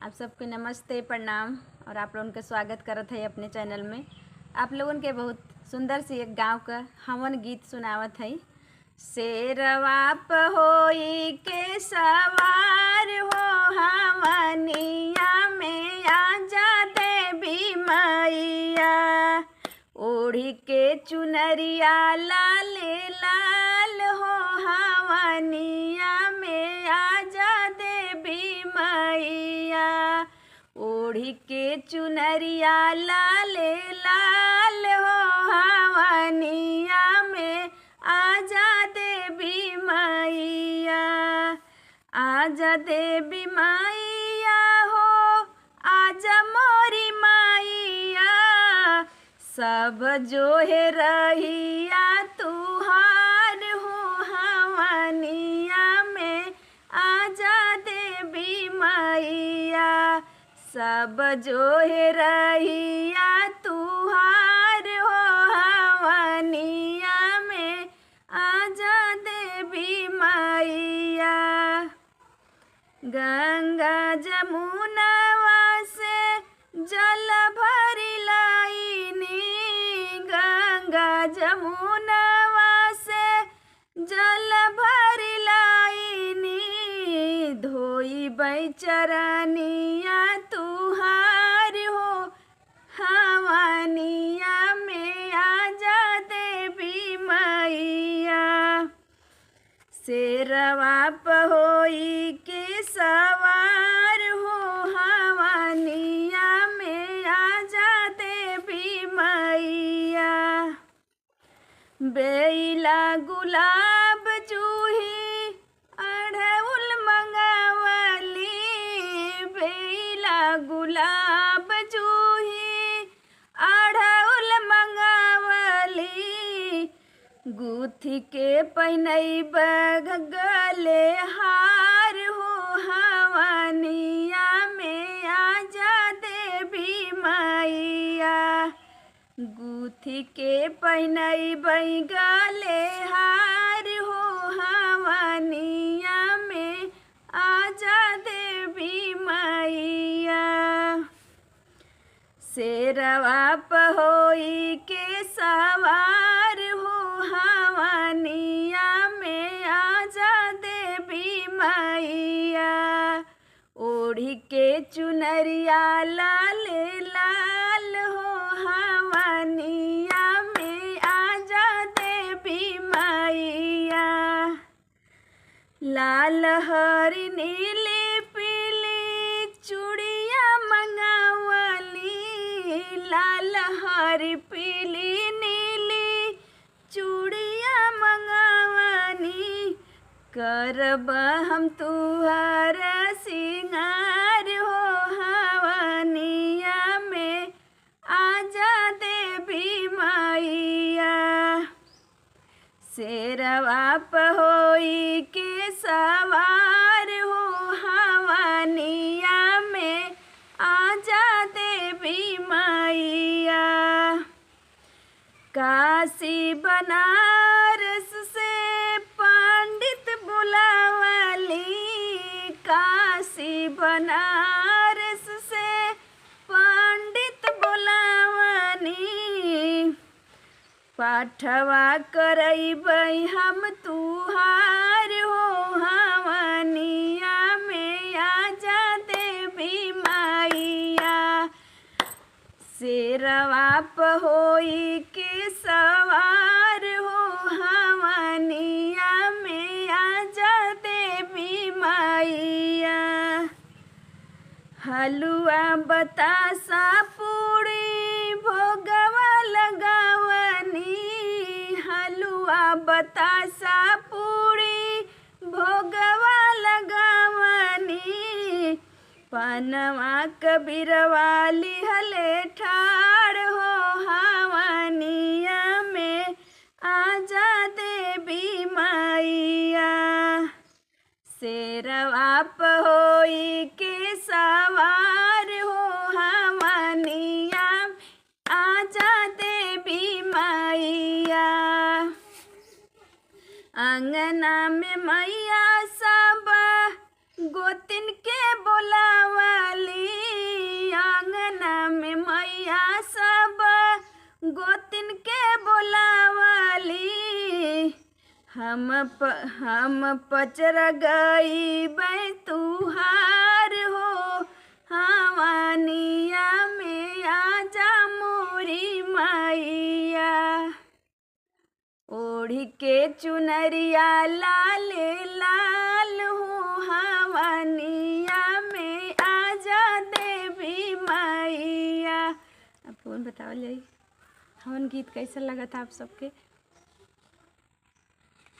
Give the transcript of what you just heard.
आप सबके नमस्ते प्रणाम। और आप लोगन के स्वागत करत है अपने चैनल में। आप लोगन के बहुत सुंदर सी एक गांव का हवन गीत सुनावत है। शेरवा प होई के सवार हो हवनिया में आजा देवी मैया, ओढ़ी के चुनरिया लाल लाल हो हवनिया में आजा देवी मैया, ओढ़ी के चुनरिया लाल लाल हो हवनिया में आजा देवी मैया, आजा देवी मैया हो आजा मोरी मैया, सब जो है रहिया तुहार हो हवनिया में आजा देवी मैया, सब जो है रहिया तुहार हो हवनिया में आजा देवी मैया। गंगा जमुनवा से जल भरी लाइनी, गंगा जमुनवा से जल भरी लाइनी, धोई चरनिया तुहार हो हवनिया में आजा देवी मैया, शेरवा प होई के सवार हो हवनिया में आजा देवी मैया। बेला गुलाब जूही अड़हुल मंगावली, बेला गुलाब जूही अड़हुल मंगावली, गुथी के पहनई गले हार हो हवनिया में आजा देवी मैया, गुथी के पहनई गले हार हो हवनिया में आजा देवी मैया। शेरवा प होई के सवार हो हवनिया में आजा देवी मैया, ओढ़ी के चुनरिया लाल लाल हो हवनिया में आजा देवी मैया, लाल हरी नीली पीली चूड़िया मंगावली, लाल हरी पीली नीली चूड़िया मंगावनी, करब हम तुहर सिंगार हो हवनिया में आजा देवी मैया, शेरवा प होई के सवार हो हवनिया में आजा देवी मैया। काशी बनारस से पंडित बुलावली, काशी बनारस से पंडित बुलावनी, पाठवा करैबै हम तुहार हो हवनिया में आजा देवी मैया, शेरवा प होई के सवार हो हवनिया में आजा देवी मैया। हलुआ बतासा पूड़ी भोगवा लगावनी, हलुआ बतासा पूड़ी भोगवा लगावनी, पनवा कबीरवा लिहले ठाड़ हो हवनिया में आजा देवी मैया, शेरवा प होई के सवार हो हवनिया आजा देवी मैया। अंगना में मैया सब गोतिन के बोलावली, हम पचर गई तुहार हो हवानिया में आजा मोरी मैया। ओढ़ी के चुनरिया लाल लाल हो हवानिया में आजा देवी मैया। अब कौन बतावल जाई हवन गीत कैसा लगा था आप सबके।